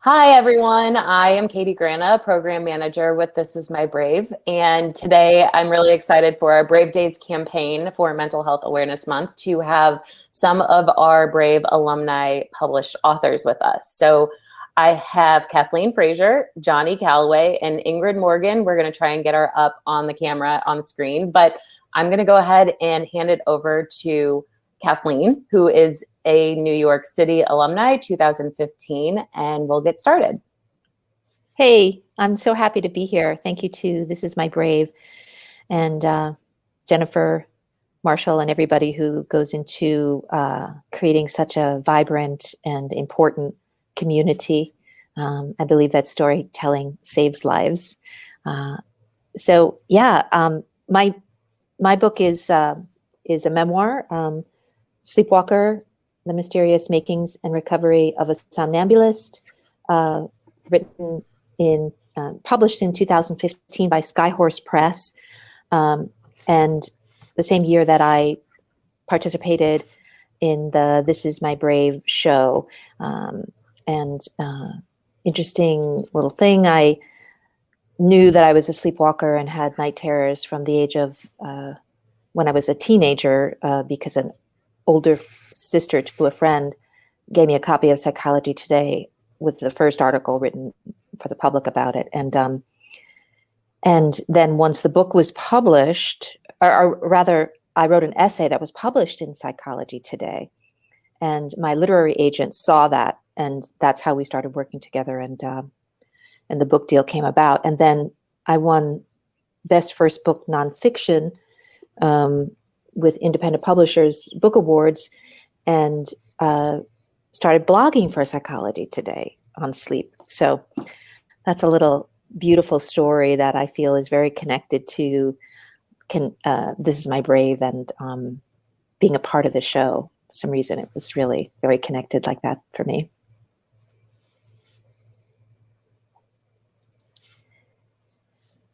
Hi, everyone. I am Katie Grana, Program Manager with This Is My Brave. And today I'm really excited for our Brave Days campaign for Mental Health Awareness Month to have some of our Brave alumni published authors with us. So I have Kathleen Frazier, Johnnie Calloway, and Ingrid Morgan. We're going to try and get her up on the camera on the screen, but I'm going to go ahead and hand it over to Kathleen, who is a New York City alumni, 2015, and we'll get started. Hey, I'm so happy to be here. Thank you to This Is My Brave and Jennifer, Marshall, and everybody who goes into creating such a vibrant and important community. I believe that storytelling saves lives. My book is a memoir, Sleepwalker, The Mysterious Makings and Recovery of a Somnambulist, published in 2015 by Skyhorse Press, and the same year that I participated in the This Is My Brave show. Interesting little thing, I knew that I was a sleepwalker and had night terrors from the age of when I was a teenager because an older sister to a friend gave me a copy of Psychology Today with the first article written for the public about it. And then once the book was published, or rather, I wrote an essay that was published in Psychology Today. And my literary agent saw that, and that's how we started working together. And the book deal came about. And then I won Best First Book Nonfiction with Independent Publishers Book Awards, and started blogging for Psychology Today on sleep. So that's a little beautiful story that I feel is very connected to This Is My Brave and being a part of the show. For some reason, it was really very connected like that for me.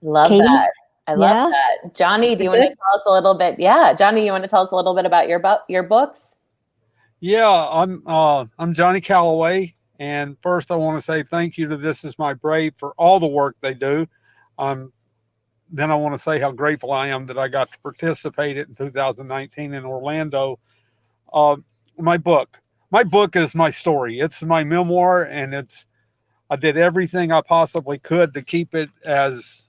Love Katie? that. I love that. Johnnie, do you want to tell us a little bit? Yeah, Johnnie, you want to tell us a little bit about your books? Yeah, I'm Johnnie Calloway, and first I want to say thank you to This Is My Brave for all the work they do. Then I want to say how grateful I am that I got to participate in 2019 in Orlando. My book is my story. It's my memoir, and I did everything I possibly could to keep it as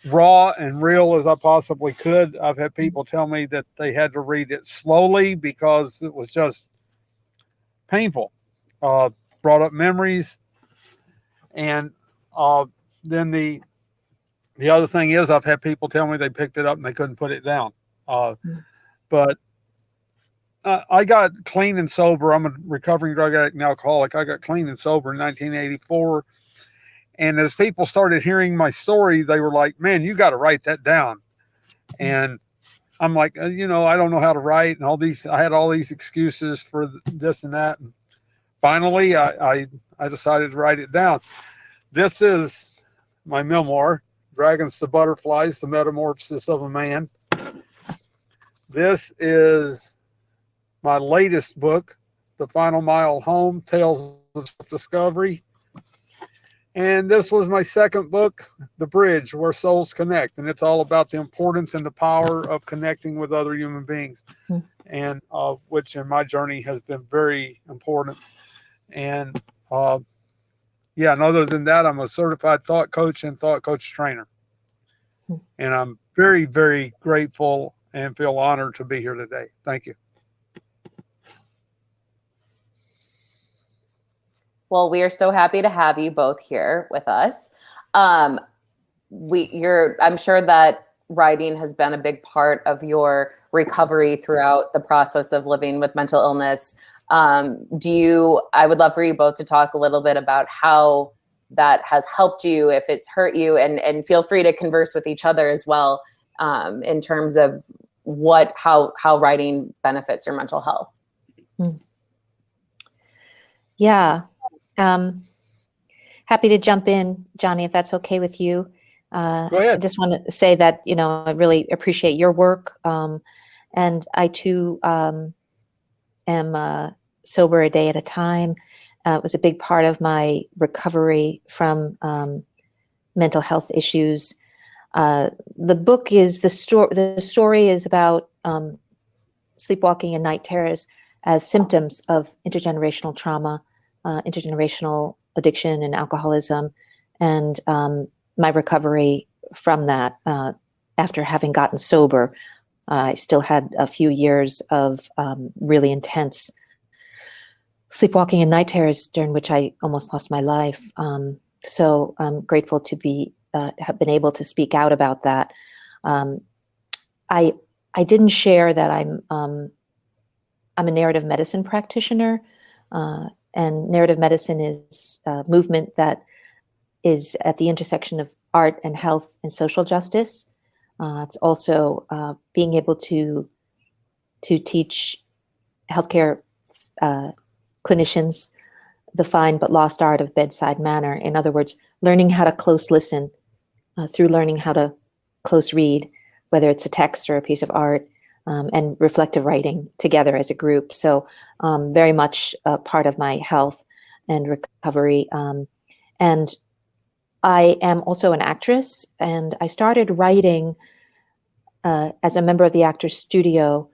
raw and real as I possibly could. I've had people tell me that they had to read it slowly because it was just painful. Brought up memories. And then the other thing is I've had people tell me they picked it up and they couldn't put it down. But I got clean and sober. I'm a recovering drug addict and alcoholic. I got clean and sober in 1984. And as people started hearing my story, they were like, man, you got to write that down. And I'm like, I don't know how to write and I had all these excuses for this and that. And finally, I decided to write it down. This is my memoir, Dragons to Butterflies, The Metamorphosis of a Man. This is my latest book, The Final Mile Home, Tales of Self-Discovery. And this was my second book, The Bridge, Where Souls Connect. And it's all about the importance and the power of connecting with other human beings, and which in my journey has been very important. And and other than that, I'm a certified thought coach and thought coach trainer. And I'm very, very grateful and feel honored to be here today. Thank you. Well, we are so happy to have you both here with us. I'm sure that writing has been a big part of your recovery throughout the process of living with mental illness. I would love for you both to talk a little bit about how that has helped you, if it's hurt you, and feel free to converse with each other as well, in terms of how writing benefits your mental health. Yeah. Happy to jump in, Johnnie, if that's okay with you. Go ahead. I just want to say that, I really appreciate your work. And I too am sober a day at a time. It was a big part of my recovery from mental health issues. The book is the story is about sleepwalking and night terrors as symptoms of intergenerational trauma, intergenerational addiction and alcoholism, and my recovery from that after having gotten sober. I still had a few years of really intense sleepwalking and night terrors during which I almost lost my life. So I'm grateful to have been able to speak out about that. I didn't share that I'm a narrative medicine practitioner, and narrative medicine is a movement that is at the intersection of art and health and social justice. It's also being able to teach healthcare clinicians the fine but lost art of bedside manner. In other words, learning how to close listen through learning how to close read, whether it's a text or a piece of art, and reflective writing together as a group. So very much a part of my health and recovery. And I am also an actress, and I started writing as a member of the Actors Studio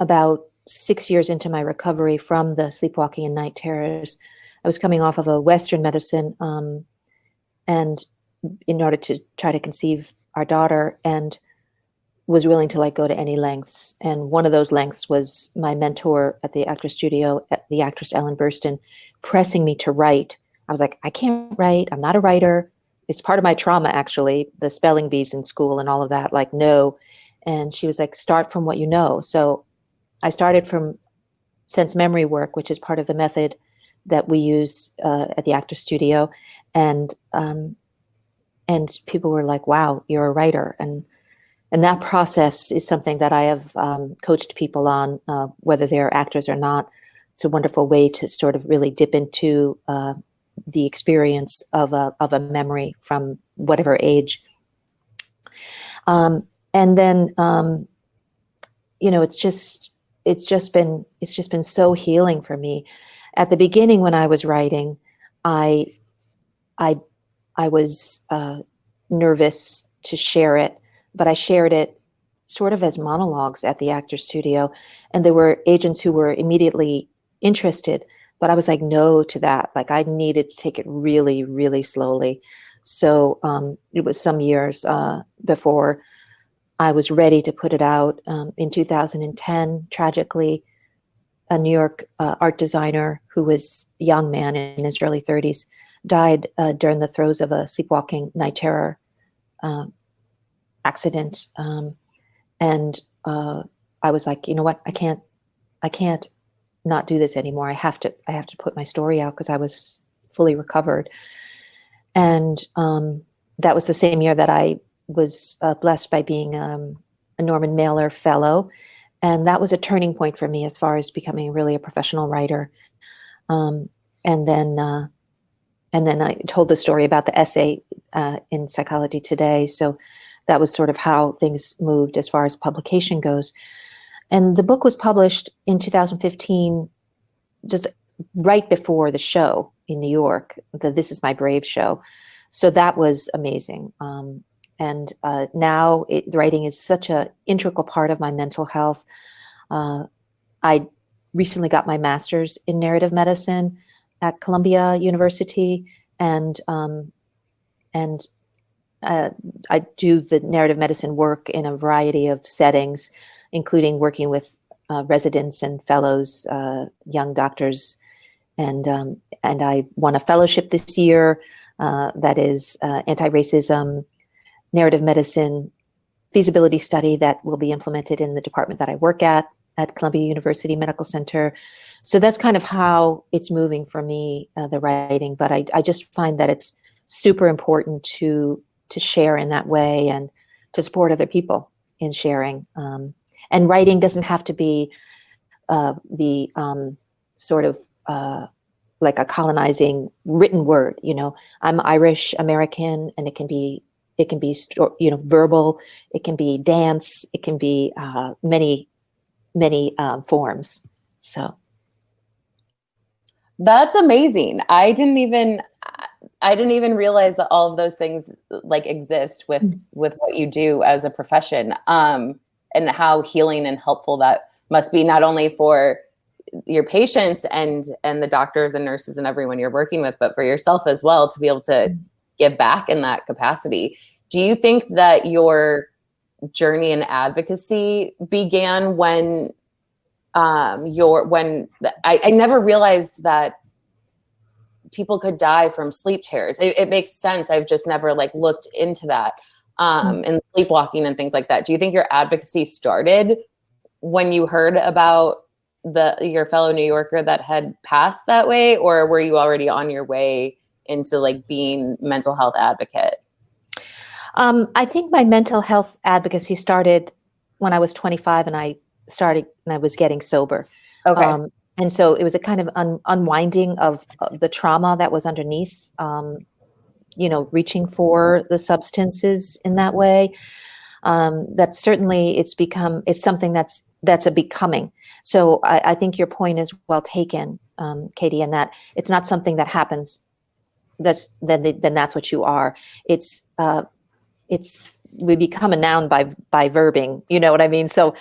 about 6 years into my recovery from the sleepwalking and night terrors. I was coming off of a Western medicine, and in order to try to conceive our daughter, and was willing to go to any lengths. And one of those lengths was my mentor at the Actors Studio, the actress Ellen Burstyn, pressing me to write. I was like, I can't write. I'm not a writer. It's part of my trauma, actually, the spelling bees in school and all of that. No. And she was like, start from what you know. So I started from sense memory work, which is part of the method that we use at the Actors Studio. And people were like, wow, you're a writer. And that process is something that I have coached people on, whether they're actors or not. It's a wonderful way to sort of really dip into the experience of a memory from whatever age. And then, it's just been so healing for me. At the beginning, when I was writing, I was nervous to share it, but I shared it sort of as monologues at the Actors Studio, and there were agents who were immediately interested, but I was like, no to that. I needed to take it really, really slowly. So it was some years before I was ready to put it out. In 2010, tragically, a New York art designer who was a young man in his early 30s died during the throes of a sleepwalking night terror accident. And I was like, you know what? I can't not do this anymore. I have to put my story out, because I was fully recovered. And that was the same year that I was blessed by being a Norman Mailer Fellow. And that was a turning point for me as far as becoming really a professional writer. And then I told the story about the essay in Psychology Today. So that was sort of how things moved as far as publication goes. And the book was published in 2015, just right before the show in New York, the This Is My Brave show. So that was amazing. And now writing is such an integral part of my mental health. I recently got my master's in narrative medicine at Columbia University, and I do the narrative medicine work in a variety of settings, including working with residents and fellows, young doctors, and I won a fellowship this year that is anti-racism narrative medicine feasibility study that will be implemented in the department that I work at Columbia University Medical Center. So that's kind of how it's moving for me, the writing. But I just find that it's super important to share in that way and to support other people in sharing. And writing doesn't have to be the sort of like a colonizing written word. I'm Irish American, and it can be verbal, it can be dance, it can be many forms. So That's amazing. I didn't even realize that all of those things like exist with what you do as a profession. And how healing and helpful that must be, not only for your patients and the doctors and nurses and everyone you're working with, but for yourself as well, to be able to give back in that capacity. Do you think that your journey in advocacy began when I never realized that people could die from sleep terrors. It makes sense. I've just never like looked into that and sleepwalking and things like that. Do you think your advocacy started when you heard about your fellow New Yorker that had passed that way, or were you already on your way into like being mental health advocate? I think my mental health advocacy started when I was 25 and I was getting sober. Okay. And so it was a kind of unwinding of the trauma that was underneath, reaching for the substances in that way. That certainly it's something that's a becoming. So I think your point is well taken, Katie, in that it's not something that happens. Then that's what you are. We become a noun by verbing. You know what I mean? So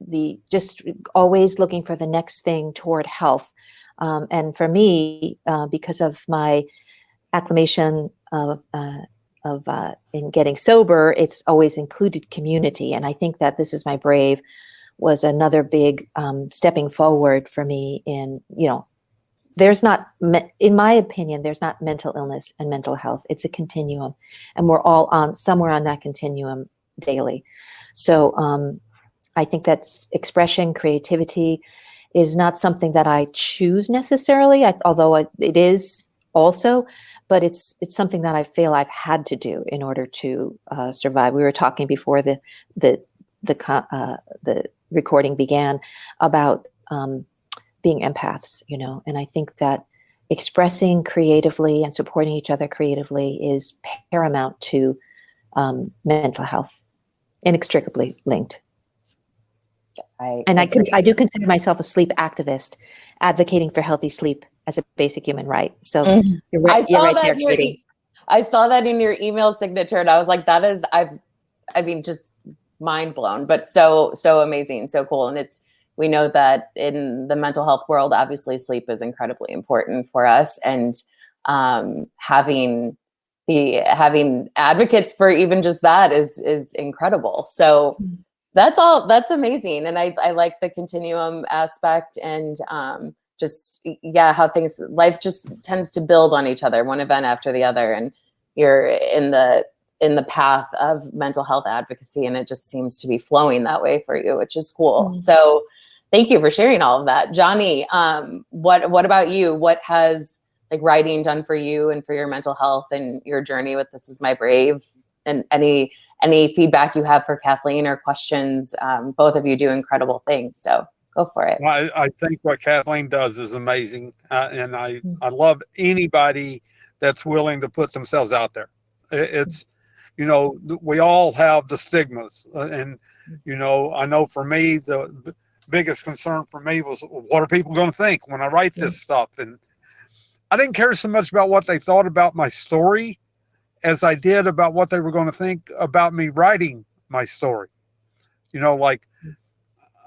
the just always looking for the next thing toward health. And for me, because of my acclimation of in getting sober, it's always included community. And I think that This Is My Brave was another big stepping forward for me in, there's not, in my opinion, there's not mental illness and mental health. It's a continuum. And we're all somewhere on that continuum daily. So I think that's expression, creativity is not something that I choose necessarily, although it is also, but it's something that I feel I've had to do in order to survive. We were talking before the recording began about being empaths, and I think that expressing creatively and supporting each other creatively is paramount to mental health, inextricably linked. I do consider myself a sleep activist, advocating for healthy sleep as a basic human right. So you're right there, Katie. I saw that in your email signature, and I was like, that is, just mind blown, but so amazing, so cool. And we know that in the mental health world, obviously sleep is incredibly important for us, and having advocates for even just that is incredible. So that's amazing. And I like the continuum aspect, and how life just tends to build on each other, one event after the other. And you're in the path of mental health advocacy, and it just seems to be flowing that way for you, which is cool. Mm-hmm. So thank you for sharing all of that. Johnnie, what about you? What has like writing done for you and for your mental health and your journey with This Is My Brave? And any feedback you have for Kathleen or questions? Both of you do incredible things, so go for it. Well, I think what Kathleen does is amazing, and I love anybody that's willing to put themselves out there. It's, we all have the stigmas, and I know for me the biggest concern for me was, what are people going to think when I write this stuff? And I didn't care so much about what they thought about my story as I did about what they were going to think about me writing my story.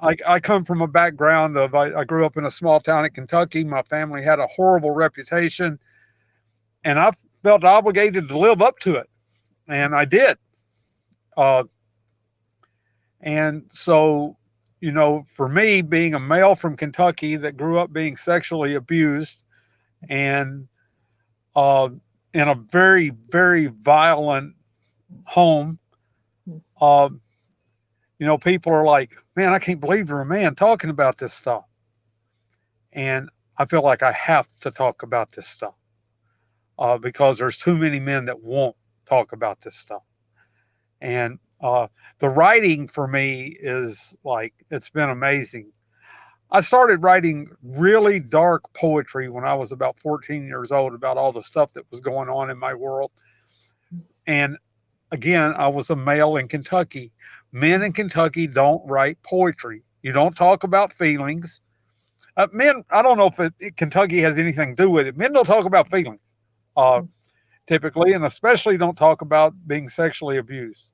I come from a background of, I grew up in a small town in Kentucky. My family had a horrible reputation, and I felt obligated to live up to it. And I did. And so, for me, being a male from Kentucky that grew up being sexually abused and in a very, very violent home, people are like, man, I can't believe you're a man talking about this stuff. And I feel like I have to talk about this stuff because there's too many men that won't talk about this stuff. And the writing for me is like, it's been amazing. I started writing really dark poetry when I was about 14 years old about all the stuff that was going on in my world. And again, I was a male in Kentucky. Men in Kentucky don't write poetry. You don't talk about feelings. Men, I don't know if Kentucky has anything to do with it. Men don't talk about feelings, typically, and especially don't talk about being sexually abused.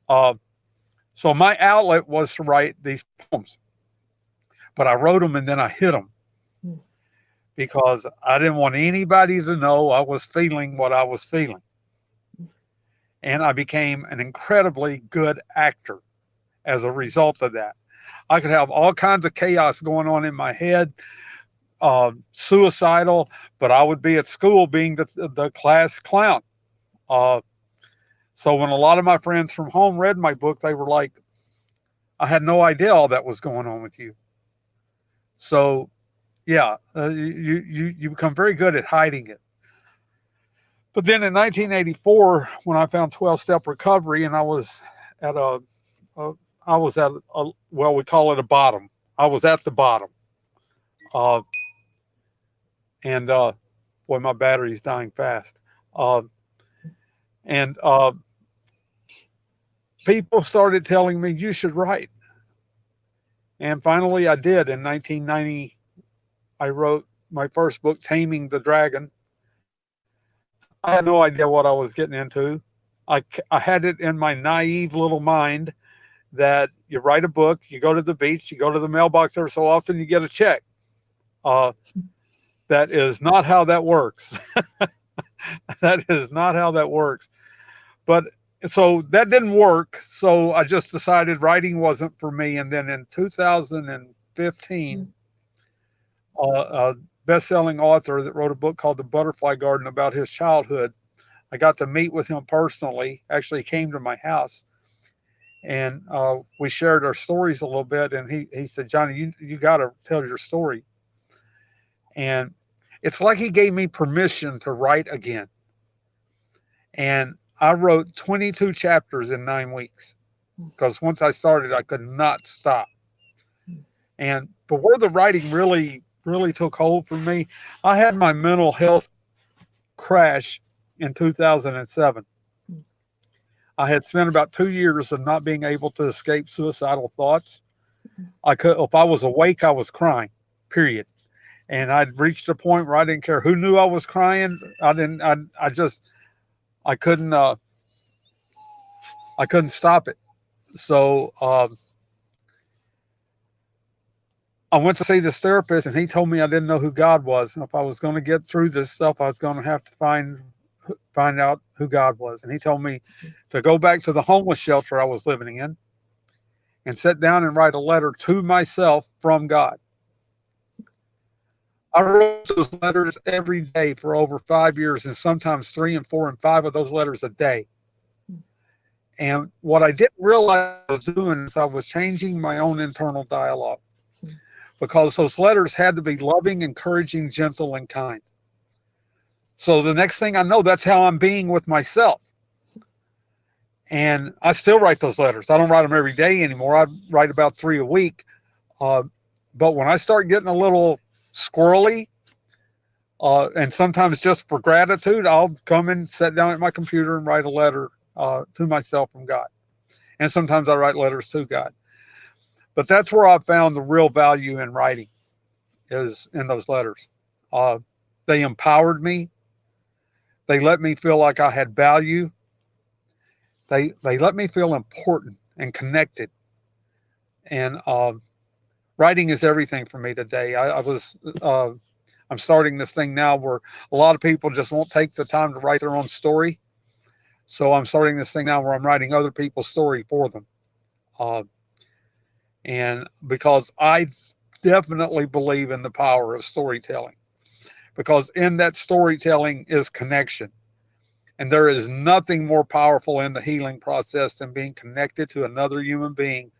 So my outlet was to write these poems, but I wrote them and then I hid them because I didn't want anybody to know I was feeling what I was feeling. And I became an incredibly good actor as a result of that. I could have all kinds of chaos going on in my head, suicidal, but I would be at school being the class clown. So when a lot of my friends from home read my book, they were like, I had no idea all that was going on with you. So, yeah, you become very good at hiding it. But then in 1984, when I found 12-step recovery, and I was at well, we call it a bottom. I was at the bottom. Boy, my battery's dying fast. People started telling me, you should write. And finally I did. In 1990, I wrote my first book, Taming the Dragon. I had no idea what I was getting into. I had it in my naive little mind that you write a book, you go to the beach, you go to the mailbox every so often, you get a check. That is not how that works. That is not how that works. But so that didn't work. So I just decided writing wasn't for me. And then in 2015, a best-selling author that wrote a book called The Butterfly Garden about his childhood, I got to meet with him personally. Actually, he came to my house, and we shared our stories a little bit. And he said, Johnny, you got to tell your story. And it's like he gave me permission to write again. And I wrote 22 chapters in 9 weeks because once I started, I could not stop. But where the writing really took hold for me, I had my mental health crash in 2007. I had spent about 2 years of not being able to escape suicidal thoughts. If I was awake, I was crying, period. And I'd reached a point where I didn't care who knew I was crying. I couldn't stop it. So I went to see this therapist, and he told me I didn't know who God was. And if I was going to get through this stuff, I was going to have to find out who God was. And he told me to go back to the homeless shelter I was living in and sit down and write a letter to myself from God. I wrote those letters every day for over 5 years, and sometimes 3 and 4 and 5 of those letters a day. And what I didn't realize I was doing is I was changing my own internal dialogue, because those letters had to be loving, encouraging, gentle, and kind. So the next thing I know, that's how I'm being with myself. And I still write those letters. I don't write them every day anymore. I write about 3 a week. But when I start getting a little squirrely, and sometimes just for gratitude, I'll come and sit down at my computer and write a letter to myself from God. And sometimes I write letters to God. But that's where I found the real value in writing, is in those letters. They empowered me. They let me feel like I had value. They let me feel important and connected. And writing is everything for me today. I'm starting this thing now where a lot of people just won't take the time to write their own story. So I'm starting this thing now where I'm writing other people's story for them. And because I definitely believe in the power of storytelling, because in that storytelling is connection. And there is nothing more powerful in the healing process than being connected to another human being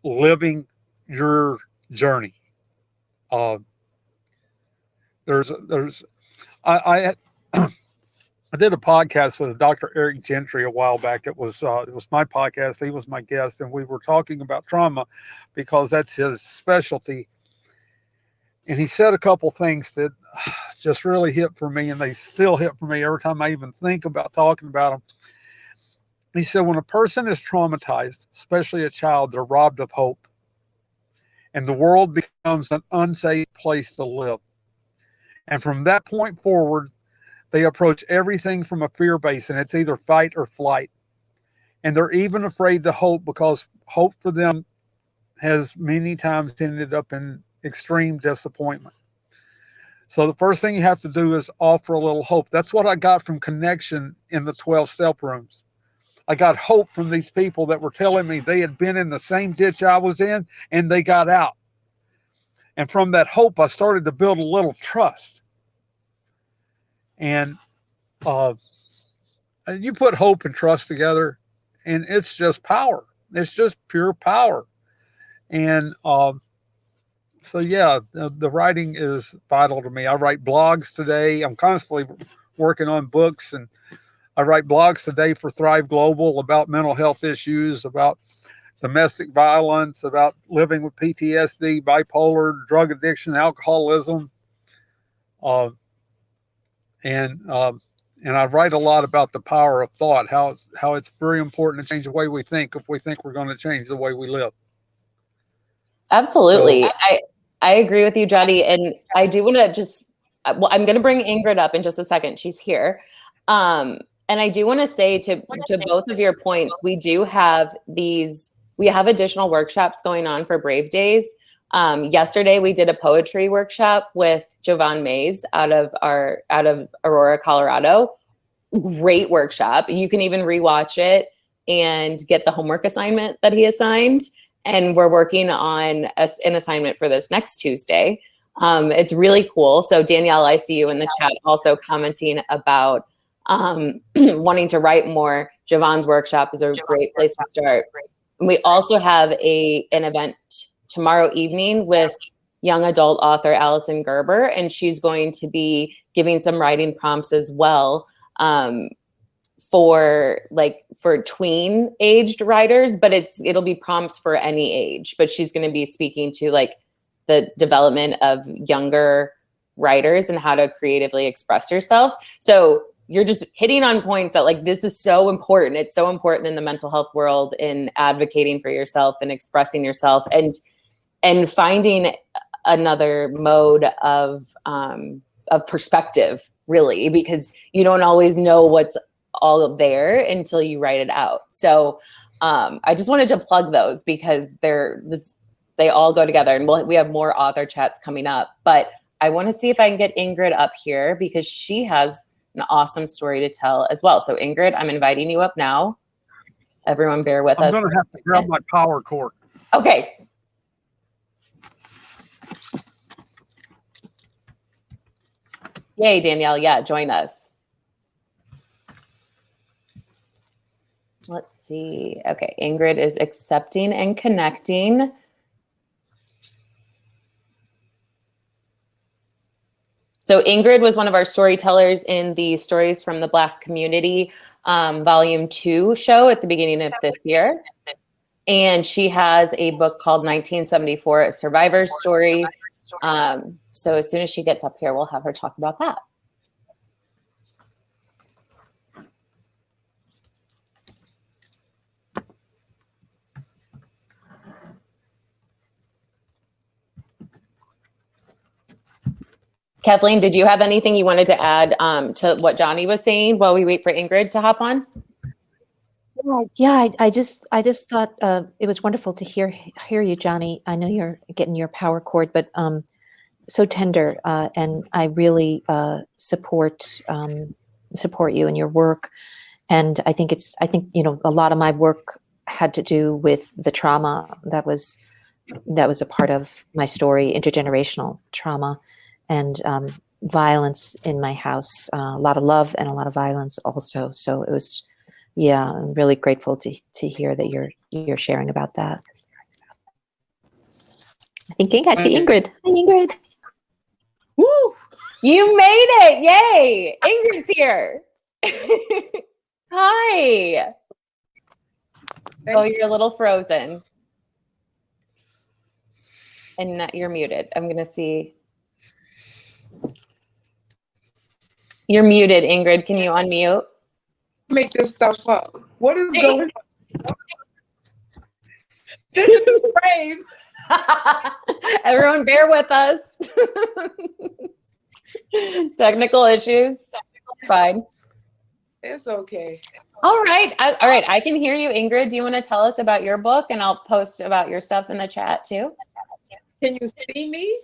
living your journey. I did a podcast with Dr. Eric Gentry a while back. It was my podcast. He was my guest, and we were talking about trauma because that's his specialty. And he said a couple things that just really hit for me, and they still hit for me every time I even think about talking about them. He said, when a person is traumatized, especially a child, they're robbed of hope. and the world becomes an unsafe place to live. And from that point forward, they approach everything from a fear base, and it's either fight or flight. And they're even afraid to hope, because hope for them has many times ended up in extreme disappointment. So the first thing you have to do is offer a little hope. That's what I got from Connection in the 12-step rooms. I got hope from these people that were telling me they had been in the same ditch I was in and they got out. And from that hope, I started to build a little trust. And you put hope and trust together, and it's just power. It's just pure power. And so, yeah, the writing is vital to me. I write blogs today. I'm constantly working on books, and I write blogs today for Thrive Global about mental health issues, about domestic violence, about living with PTSD, bipolar, drug addiction, alcoholism. And I write a lot about the power of thought, how it's very important to change the way we think if we think we're going to change the way we live. Absolutely. So, I agree with you, Johnny. And I do want to just, well, I'm going to bring Ingrid up in just a second. She's here. And I do want to say to both of your points, we have additional workshops going on for Brave Days. Yesterday we did a poetry workshop with Jovan Mays out of Aurora, Colorado. Great workshop. You can even rewatch it and get the homework assignment that he assigned. And we're working on an assignment for this next Tuesday. It's really cool. So Danielle, I see you in the chat also commenting about wanting to write more. Jovan's workshop is a great place to start. And we also have an event tomorrow evening with young adult author Allison Gerber, and she's going to be giving some writing prompts as well for tween aged writers, but it'll be prompts for any age. But she's going to be speaking to like the development of younger writers and how to creatively express yourself. So you're just hitting on points that like this is so important. It's so important in the mental health world, in advocating for yourself and expressing yourself and finding another mode of perspective, really, because you don't always know what's all there until you write it out. So I just wanted to plug those because they all go together, and we have more author chats coming up. But I want to see if I can get Ingrid up here because she has an awesome story to tell as well. So Ingrid, I'm inviting you up now. Everyone bear with us. I'm going to have to grab my power cord. Okay. Yay, Danielle. Yeah, join us. Let's see. Okay, Ingrid is accepting and connecting. So Ingrid was one of our storytellers in the Stories from the Black Community Volume 2 show at the beginning of this year. And she has a book called 1974, A Survivor's Story. So as soon as she gets up here, we'll have her talk about that. Kathleen, did you have anything you wanted to add to what Johnny was saying while we wait for Ingrid to hop on? Yeah, I just thought it was wonderful to hear you, Johnny. I know you're getting your power cord, but so tender, and I really support you and your work. And I think a lot of my work had to do with the trauma that was a part of my story, intergenerational trauma. And violence in my house, a lot of love and a lot of violence also. So it was, yeah, I'm really grateful to hear that you're sharing about that. I see Ingrid. Hi, Ingrid. Woo! You made it! Yay! Ingrid's here. Hi. Oh, you're a little frozen, and you're muted. I'm gonna see. You're muted, Ingrid. Can you unmute? Make this stuff up. What is going on? This is Brave. Everyone bear with us. Technical issues. It's fine. It's okay. All right. All right. I can hear you, Ingrid. Do you want to tell us about your book? And I'll post about your stuff in the chat too. Can you see me?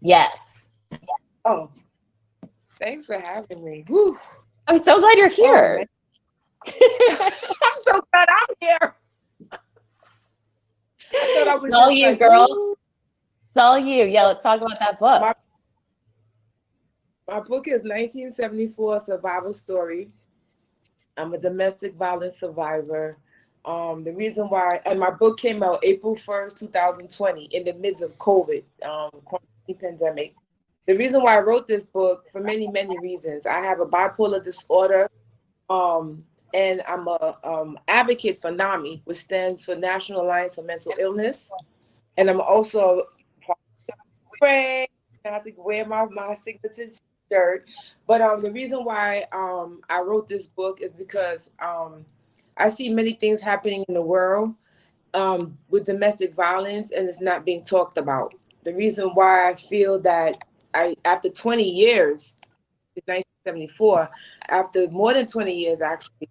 Yes. Oh, thanks for having me. Whew. I'm so glad you're here. I'm so glad I'm here. I thought I was It's all just you, like, girl. "Ooh." It's all you. Yeah, let's talk about that book. My book is 1974 Survival Story. I'm a domestic violence survivor. The reason why, and my book came out April 1st, 2020, in the midst of COVID, quarantine pandemic. The reason why I wrote this book, for many, many reasons. I have a bipolar disorder, and I'm a advocate for NAMI, which stands for National Alliance for Mental Illness. And I'm also I have to wear my signature shirt. But the reason why I wrote this book is because I see many things happening in the world with domestic violence, and it's not being talked about. The reason why I feel that after 20 years, in 1974, after more than 20 years actually,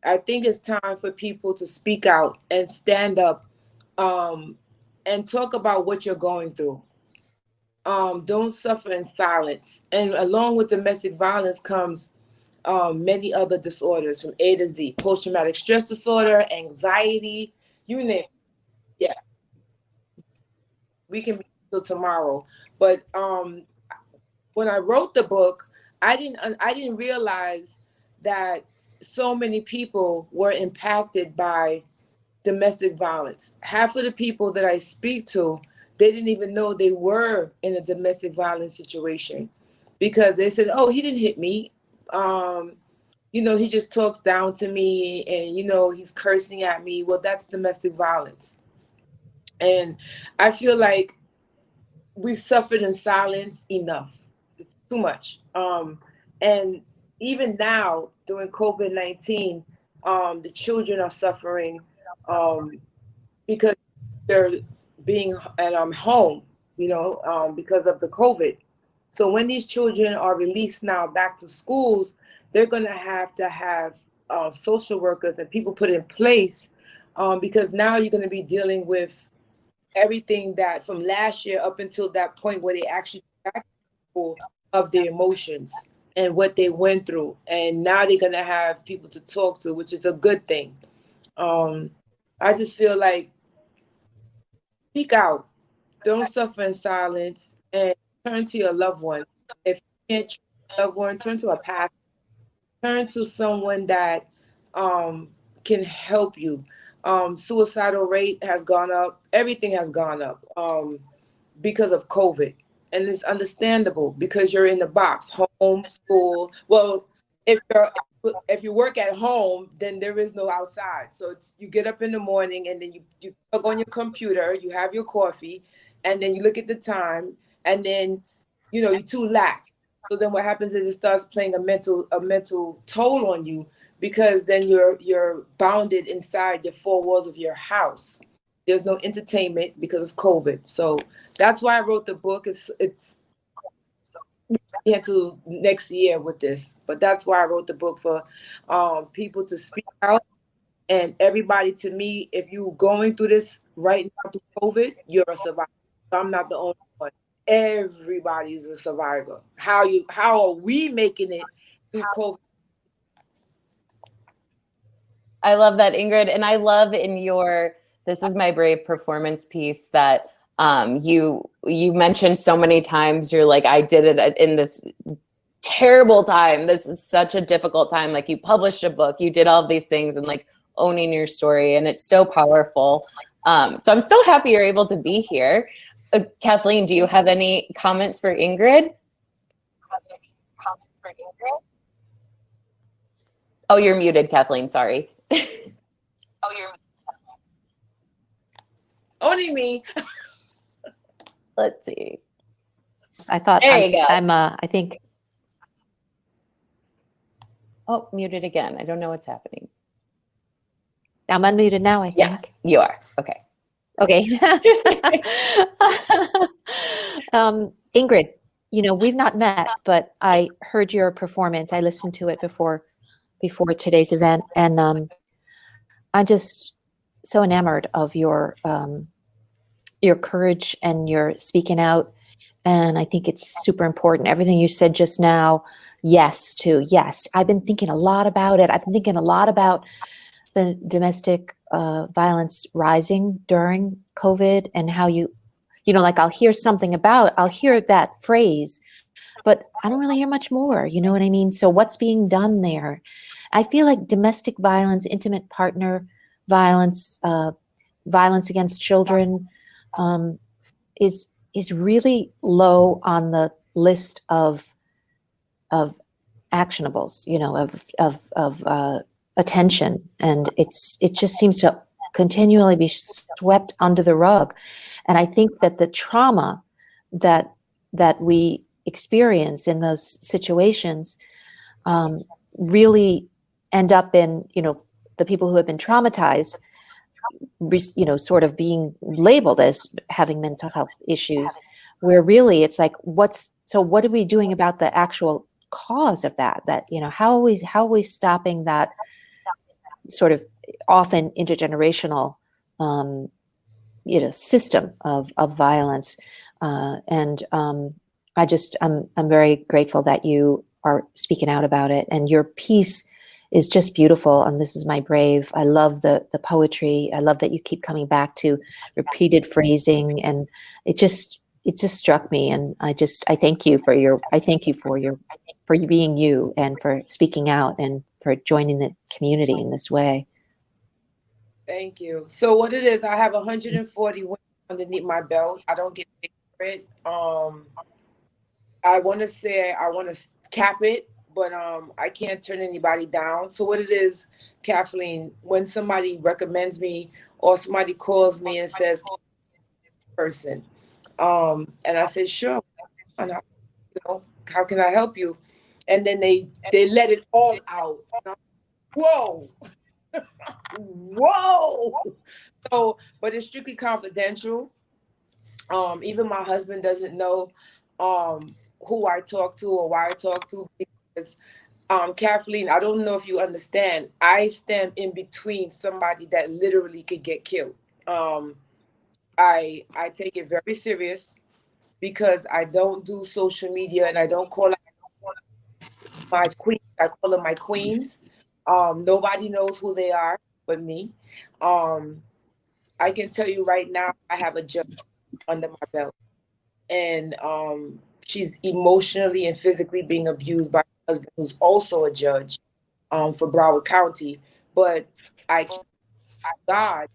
I think it's time for people to speak out and stand up and talk about what you're going through. Don't suffer in silence. And along with domestic violence comes many other disorders from A to Z: post-traumatic stress disorder, anxiety, you name it. Yeah, we can be till tomorrow. But when I wrote the book, I didn't realize that so many people were impacted by domestic violence. Half of the people that I speak to, they didn't even know they were in a domestic violence situation, because they said, "Oh, he didn't hit me. He just talks down to me, and he's cursing at me." Well, that's domestic violence. And I feel like we've suffered in silence enough. It's too much. And even now, during COVID-19, the children are suffering because they're being at home, because of the COVID. So when these children are released now back to schools, they're going to have social workers and people put in place, because now you're going to be dealing with everything that from last year up until that point where they actually back of their emotions and what they went through. And now they're going to have people to talk to, which is a good thing. I just feel like, speak out. Don't suffer in silence, and turn to your loved one. If you can't trust your loved one, turn to a pastor. Turn to someone that can help you. Suicidal rate has gone up. Everything has gone up because of COVID. And it's understandable because you're in the box, home, school. Well, if you work at home, then there is no outside. So you get up in the morning, and then you plug on your computer, you have your coffee, and then you look at the time, and then you too lax. So then what happens is it starts playing a mental toll on you, because then you're bounded inside the four walls of your house. There's no entertainment because of COVID. So that's why I wrote the book. It's until next year with this, but that's why I wrote the book, for people to speak out. And everybody, to me, if you're going through this right now through COVID, you're a survivor. So I'm not the only one. Everybody's a survivor. How are we making it through COVID? I love that, Ingrid. And I love in your This Is My Brave performance piece that you mentioned so many times, you're like, I did it in this terrible time. This is such a difficult time. Like, you published a book, you did all of these things, and like owning your story. And it's so powerful. So I'm so happy you're able to be here. Kathleen, do you have any comments for Ingrid? Oh, you're muted, Kathleen. Sorry. Only me. Let's see. I thought There you go. I think. Oh, muted again. I don't know what's happening. I'm unmuted now, I think. Yeah, you are. Okay. Okay. Ingrid, we've not met, but I heard your performance. I listened to it before today's event, and I'm just so enamored of your courage and your speaking out. And I think it's super important. Everything you said just now, yes. I've been thinking a lot about it. I've been thinking a lot about the domestic violence rising during COVID, and how like I'll hear that phrase, but I don't really hear much more. You know what I mean? So what's being done there? I feel like domestic violence, intimate partner violence, violence against children, is really low on the list of actionables, of attention, and it just seems to continually be swept under the rug. And I think that the trauma that we experience in those situations really end up in the people who have been traumatized, sort of being labeled as having mental health issues, where really it's like, what are we doing about the actual cause of that? How are we stopping that sort of often intergenerational system of violence? And I'm very grateful that you are speaking out about it, and your piece is just beautiful. And this is my Brave. I love the poetry. I love that you keep coming back to repeated phrasing, and it just struck me. And I thank you for you being you, and for speaking out, and for joining the community in this way. Thank you. So what it is, I have 140 wins underneath my belt. I don't get paid for it. I want to cap it, but I can't turn anybody down. So what it is, Kathleen, when somebody recommends me or somebody calls me and says, person, and I say, sure, and how can I help you? And then they let it all out. Whoa. Whoa. So, but it's strictly confidential. Even my husband doesn't know who I talk to or why I talk to, because Kathleen, I don't know if you understand, I stand in between somebody that literally could get killed. I take it very serious, because I don't do social media, and I don't call my queen. I call them my queens. Nobody knows who they are but me. I can tell you right now, I have a judge under my belt, and she's emotionally and physically being abused by her husband, who's also a judge for Broward County. But God,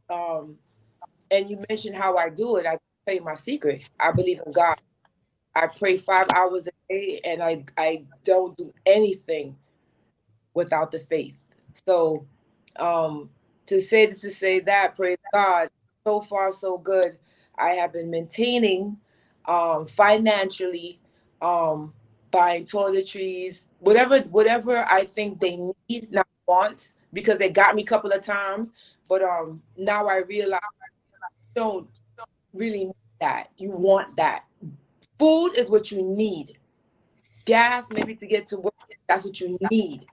and you mentioned how I do it. I tell you my secret. I believe in God. I pray 5 hours a day, and I don't do anything without the faith. So to say that, praise God, so far so good. I have been maintaining financially, buying toiletries, whatever I think they need, not want, because they got me a couple of times. But now I realize you don't really need that. You want that. Food is what you need. Gas, maybe to get to work, that's what you need.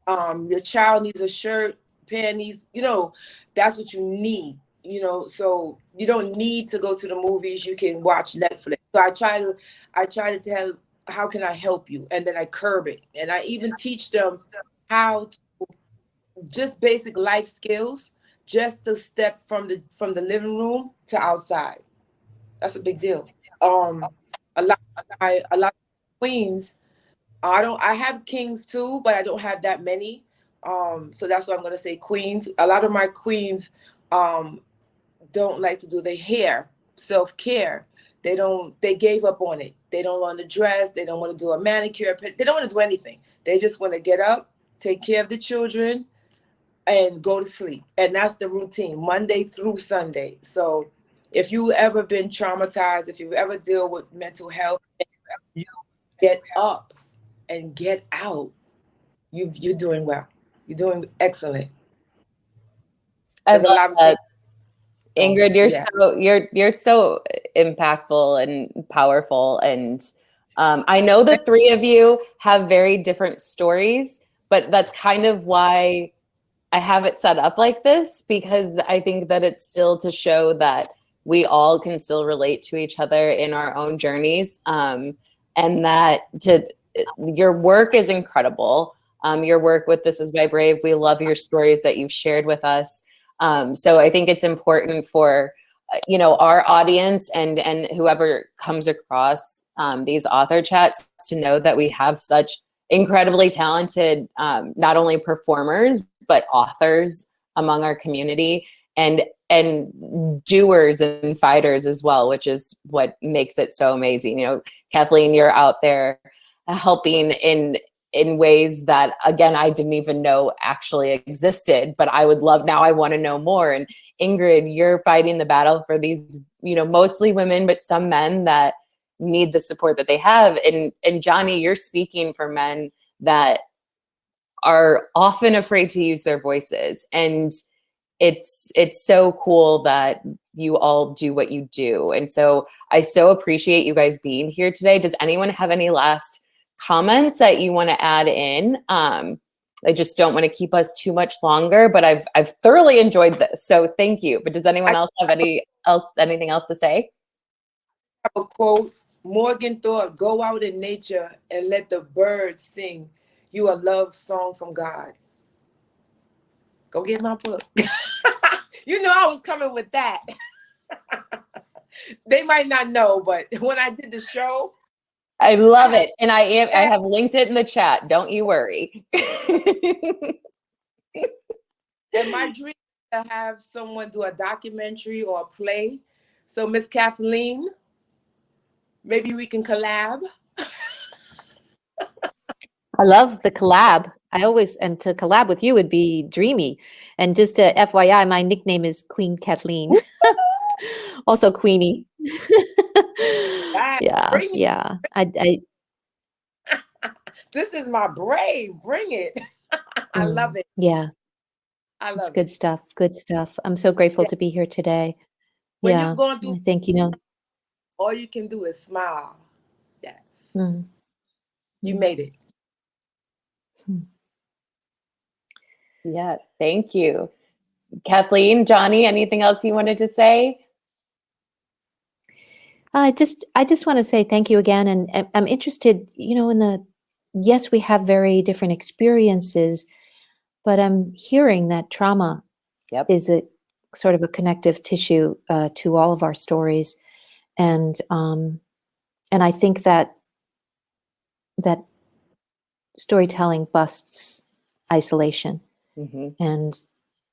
Your child needs a shirt, panties, that's what you need, so you don't need to go to the movies. You can watch Netflix. So I try to tell, how can I help you? And then I curb it. And I even teach them how to, just basic life skills, just to step from the living room to outside. That's a big deal. A lot of queens, I have kings too, but I don't have that many. So that's why I'm gonna say queens. A lot of my queens don't like to do their hair, self-care. They gave up on it. They don't want to dress, they don't want to do a manicure, they don't want to do anything. They just want to get up, take care of the children, and go to sleep. And that's the routine, Monday through Sunday. So if you've ever been traumatized, if you've ever dealt with mental health, you get up and get out. You're doing well. You're doing excellent. I love that. Ingrid, you're Yeah. you're so impactful and powerful, and I know the three of you have very different stories, but that's kind of why I have it set up like this, because I think that it's still to show that we all can still relate to each other in our own journeys, and that your work is incredible. Your work with This Is My Brave, we love your stories that you've shared with us. So I think it's important for our audience and whoever comes across these author chats to know that we have such incredibly talented not only performers but authors among our community, and doers and fighters as well, which is what makes it so amazing. Kathleen, you're out there helping in ways that, again, I didn't even know actually existed, but I would love, now I want to know more. And Ingrid, you're fighting the battle for these, mostly women, but some men that need the support that they have. And Johnnie, you're speaking for men that are often afraid to use their voices. And it's so cool that you all do what you do. And so I so appreciate you guys being here today. Does anyone have any last comments that you want to add in? I just don't want to keep us too much longer, but I've thoroughly enjoyed this. So thank you. But does anyone else have anything else to say? I have a quote. Morgan thought, "Go out in nature and let the birds sing you a love song from God." Go get my book. I was coming with that. They might not know, but when I did the show, I love it. And I have linked it in the chat. Don't you worry. And my dream is to have someone do a documentary or a play. So Miss Kathleen, maybe we can collab. I love the collab. And to collab with you would be dreamy. And just to FYI, my nickname is Queen Kathleen. Also Queenie. Yeah. I This is my Brave. Bring it. I love it. Yeah. I love It's it. good stuff. Good stuff. I'm so grateful to be here today. When you're going through, I think, all you can do is smile. Yeah. You Mm. made it. Yeah, thank you. Kathleen, Johnnie, anything else you wanted to say? I just want to say thank you again. And I'm interested, yes, we have very different experiences, but I'm hearing that trauma is a sort of a connective tissue to all of our stories. And I think that storytelling busts isolation. And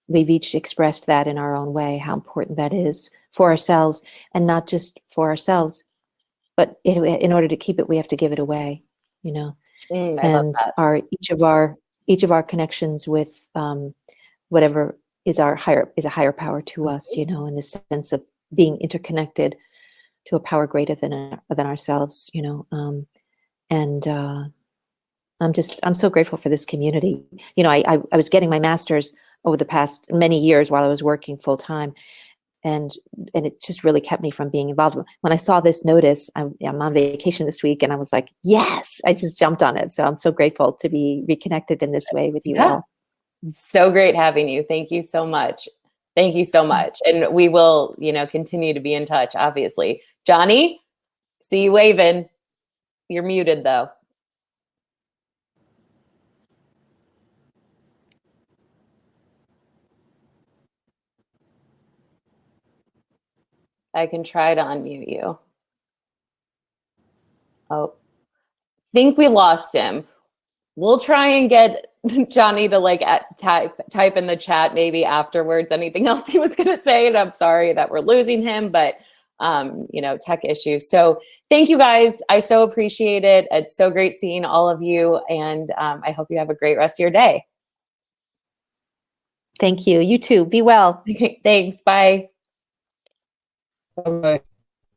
we've each expressed that in our own way, how important that is for ourselves, and not just for ourselves, but in order to keep it, we have to give it away, I love and that. each of our connections with whatever is a higher power to us, in the sense of being interconnected to a power greater than ourselves, and I'm so grateful for this community. I was getting my master's over the past many years while I was working full time, and it just really kept me from being involved. When I saw this notice, I'm on vacation this week, and I was like, yes, I just jumped on it. So I'm so grateful to be reconnected in this way with you all. So great having you. Thank you so much. Thank you so much. And we will, continue to be in touch, obviously. Johnnie, see you waving. You're muted though. I can try to unmute you. Oh, think we lost him. We'll try and get Johnnie to type in the chat maybe afterwards anything else he was going to say. And I'm sorry that we're losing him, but tech issues. So thank you guys. I so appreciate it. It's so great seeing all of you. And I hope you have a great rest of your day. Thank you. You too. Be well. Thanks. Bye. Bye-bye.